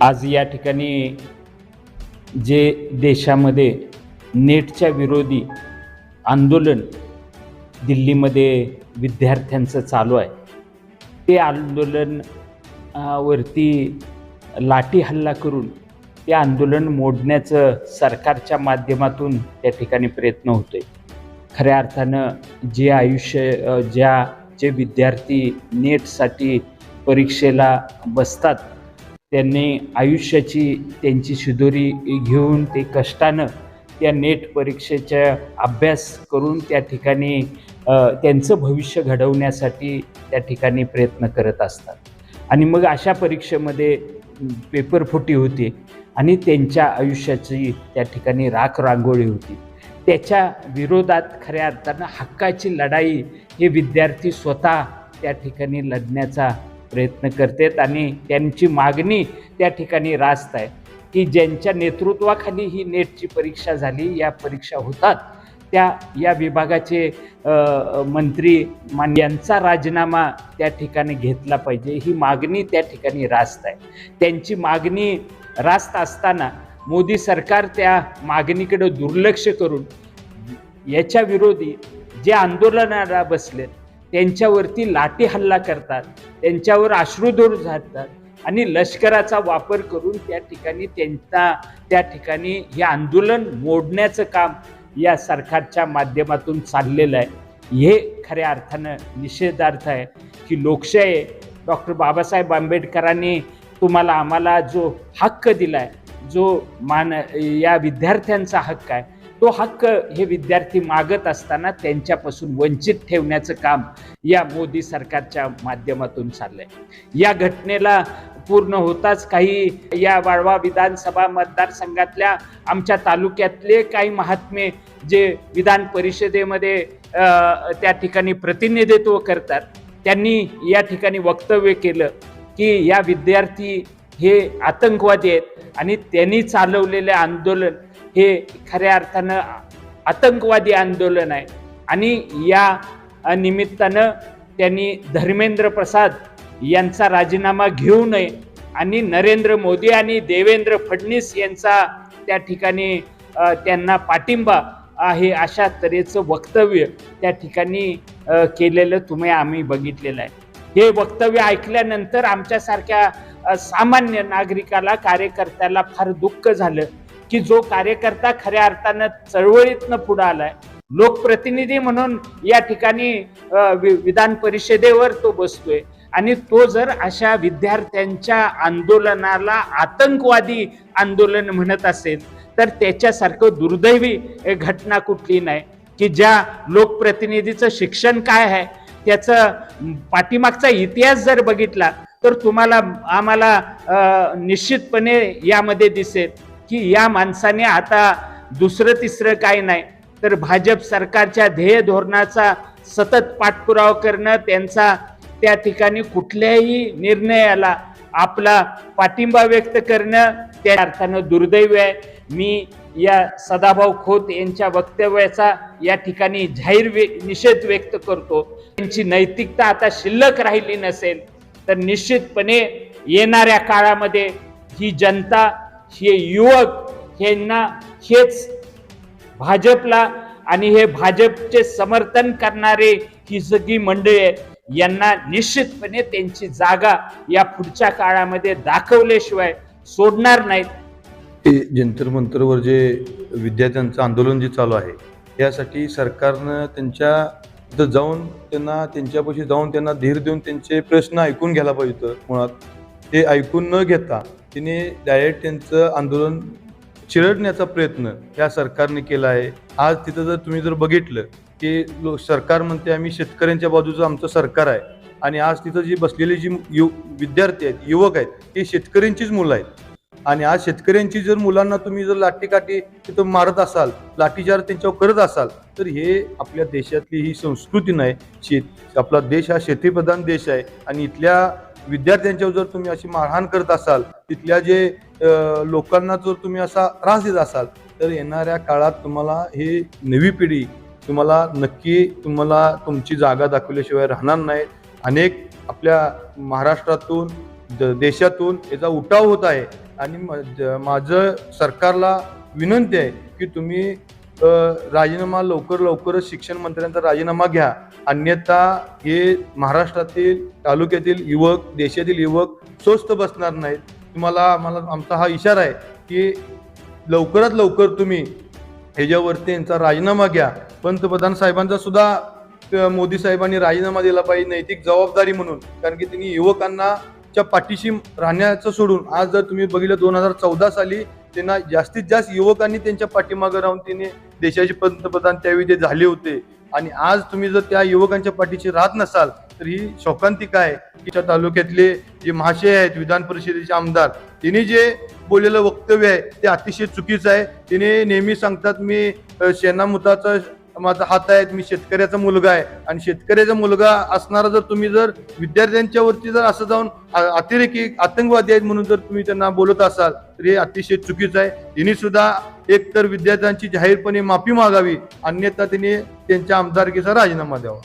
आज या ठिकाणी जे देशामध्ये नेटच्या विरोधी आंदोलन दिल्लीमध्ये विद्यार्थ्यांचं चालू आहे, ते आंदोलन वरती लाठी हल्ला करून ते आंदोलन मोडण्याचं सरकारच्या माध्यमातून त्या ठिकाणी प्रयत्न होतोय। खऱ्या अर्थानं जे आयुष्य जे विद्यार्थी नेटसाठी परीक्षेला बसतात, त्यांनी आयुष्याची त्यांची शिदोरी घेऊन ते कष्टानं त्या नेट परीक्षेचा अभ्यास करून त्या ठिकाणी त्यांचं भविष्य घडवण्यासाठी त्या ठिकाणी प्रयत्न करत असतात। आणि मग अशा परीक्षेमध्ये पेपर फुटी होती आणि त्यांच्या आयुष्याची त्या ठिकाणी राखरांगोळी होती। त्याच्या विरोधात खऱ्या अर्थानं हक्काची लढाई हे विद्यार्थी स्वतः त्या ठिकाणी लढण्याचा प्रयत्न करतात आणि त्यांची मागणी त्या ठिकाणी रास्त आहे की ज्यांच्या नेतृत्वाखाली ही नेटची परीक्षा झाली, या परीक्षा होतात, या विभागाचे मंत्री यांचा राजीनामा त्या ठिकाणी घेतला पाहिजे, ही मागणी त्या ठिकाणी रास्त आहे। त्यांची मागणी रास्त असताना मोदी सरकार त्या मागणीकडे दुर्लक्ष करून याच्या विरोधी जे आंदोलनाला बसलेत त्यांच्यावरती लाठी हल्ला करतात, त्यांच्यावर अश्रुधूर झाडतात आणि लष्कराचा वापर करून त्या ठिकाणी हे आंदोलन मोडण्याचं काम या सरकारच्या माध्यमातून चाललेलं आहे। हे खऱ्या अर्थानं निषेधार्थ आहे की लोकशाही डॉक्टर बाबासाहेब आंबेडकरांनी आम्हाला जो हक्क दिलाय, जो या विद्यार्थ्यांचा हक्क आहे, तो हक्क हे विद्यार्थी मागत असताना त्यांच्यापासून वंचित ठेवण्याचं काम या मोदी सरकारच्या माध्यमातून चाललंय। या घटनेला पूर्ण होताच काही या वाळवा विधानसभा मतदारसंघातल्या आमच्या तालुक्यातले काही महात्मे जे विधान परिषदेमध्ये त्या ठिकाणी प्रतिनिधित्व करतात, त्यांनी या ठिकाणी वक्तव्य केलं की या विद्यार्थी हे आतंकवादी आहेत आणि त्यांनी चालवलेले आंदोलन हे खऱ्या अर्थानं आतंकवादी आंदोलन आहे आणि या निमित्तानं त्यांनी धर्मेंद्र प्रसाद यांचा राजीनामा घेऊ नये आणि नरेंद्र मोदी आणि देवेंद्र फडणवीस यांचा त्या ठिकाणी त्यांना पाठिंबा आहे अशा तऱ्हेचं वक्तव्य त्या ठिकाणी केलेलं आम्ही बघितलेलं आहे। हे वक्तव्य ऐकल्यानंतर आमच्यासारख्या सामान्य नागरिकाला, कार्यकर्त्याला फार दुःख झालं की जो कार्यकर्ता खऱ्या अर्थानं चळवळीतनं पुढे आलाय, लोकप्रतिनिधी म्हणून या ठिकाणी विधान परिषदेवर तो बसतोय आणि तो जर अशा विद्यार्थ्यांच्या आंदोलनाला आतंकवादी आंदोलन म्हणत असेल तर त्याच्यासारखं दुर्दैवी घटना कुठली नाही की ज्या लोकप्रतिनिधीचं शिक्षण काय आहे, त्याचं पाठीमागचा इतिहास जर बघितला तर आम्हाला निश्चितपणे यामध्ये दिसेल की या माणसाने आता दुसरं तिसरं काही नाही तर भाजप सरकारच्या ध्येय धोरणाचा सतत पाठपुरावा करणं, त्यांचा त्या ठिकाणी कुठल्याही निर्णयाला आपला पाठिंबा व्यक्त करणं त्या अर्थानं दुर्दैवी आहे। मी या सदाभाऊ खोत यांच्या वक्तव्याचा या ठिकाणी जाहीर निषेध व्यक्त करतो। त्यांची नैतिकता आता शिल्लक राहिली नसेल तर निश्चितपणे येणाऱ्या काळामध्ये ही जनता, हे युवक हेच भाजपला आणि हे भाजपचे समर्थन करणारे ही सगळी मंडळी आहेत, यांना निश्चितपणे त्यांची जागा या पुढच्या काळामध्ये दाखवल्याशिवाय सोडणार नाहीत। जंतर मंतरवर जे विद्यार्थ्यांचं आंदोलन जे चालू आहे, यासाठी सरकारनं त्यांच्यापाशी जाऊन त्यांना धीर देऊन त्यांचे प्रश्न ऐकून घ्यायला पाहिजे होतं। मुळात ते ऐकून न घेता तिने डायरेक्ट त्यांचं आंदोलन चिरडण्याचा प्रयत्न या सरकारने केला आहे। आज तिथं जर तुम्ही बघितलं की सरकार म्हणते आम्ही शेतकऱ्यांच्या बाजूचं आमचं सरकार आहे आणि आज तिथं जी बसलेली जी विद्यार्थी आहेत, युवक आहेत, हे शेतकऱ्यांचीच मुलं आहेत आणि आज शेतकऱ्यांची जर मुलांना तुम्ही जर लाठीकाठी तिथं मारत असाल, लाठीचार्ज त्यांच्यावर करत असाल तर हे आपल्या देशातली ही संस्कृती नाही। आपला देश हा शेतीप्रधान देश आहे आणि इथल्या विद्यार्थ्यांच्यावर जर तुम्ही अशी मारहाण करत असाल, तिथल्या जे लोकांना जर तुम्ही असा त्रास देत असाल तर येणाऱ्या काळात तुम्हाला ही नवी पिढी नक्की तुमची जागा दाखवल्याशिवाय राहणार नाही। अनेक आपल्या महाराष्ट्रातून देशातून याचा उठाव होत आहे आणि माझं सरकारला विनंती आहे की तुम्ही राजीनामा लवकरच शिक्षण मंत्र्यांचा राजीनामा घ्या, अन्यथा हे महाराष्ट्रातील तालुक्यातील युवक, देशातील युवक स्वस्थ बसणार नाहीत. तुम्हाला आमचा हा इशारा आहे की लवकरात लवकर तुम्ही ह्याच्यावरती यांचा राजीनामा घ्या. पंतप्रधान साहेबांचा सुद्धा मोदी साहेबांनी राजीनामा दिला पाहिजे नैतिक जबाबदारी म्हणून, कारण की त्यांनी युवकांना च्या पाठीशी राहण्याचं सोडून आज जर तुम्ही बघितलं 2014 साली त्यांना जास्तीत जास्त युवकांनी त्यांच्या पाठीमागे राहून त्यांनी देशाचे पंतप्रधान त्यावेळी ते झाले होते. आणि आज तुम्ही जर त्या युवकांच्या पाठीशी राहत नसाल तर ही शोकांतिका आहे की त्या तालुक्यातले जे महाशय आहेत विधान परिषदेचे आमदार, त्यांनी जे बोललेलं वक्तव्य आहे ते अतिशय चुकीचं आहे. त्याने नेहमी सांगतात मी शेणामुताचा माझा हात आहे, मी शेतकऱ्याचा मुलगा आहे, आणि शेतकऱ्याचा मुलगा असणारा जर तुम्ही जर विद्यार्थ्यांच्या वरती जर असं जाऊन अतिरेकी आतंकवादी आहेत म्हणून जर तुम्ही त्यांना बोलत असाल तर हे अतिशय चुकीचं आहे. त्यांनी सुद्धा एकतर विद्यार्थ्यांची जाहीरपणे माफी मागावी, अन्यथा त्यांनी त्यांच्या आमदारकीचा राजीनामा द्यावा.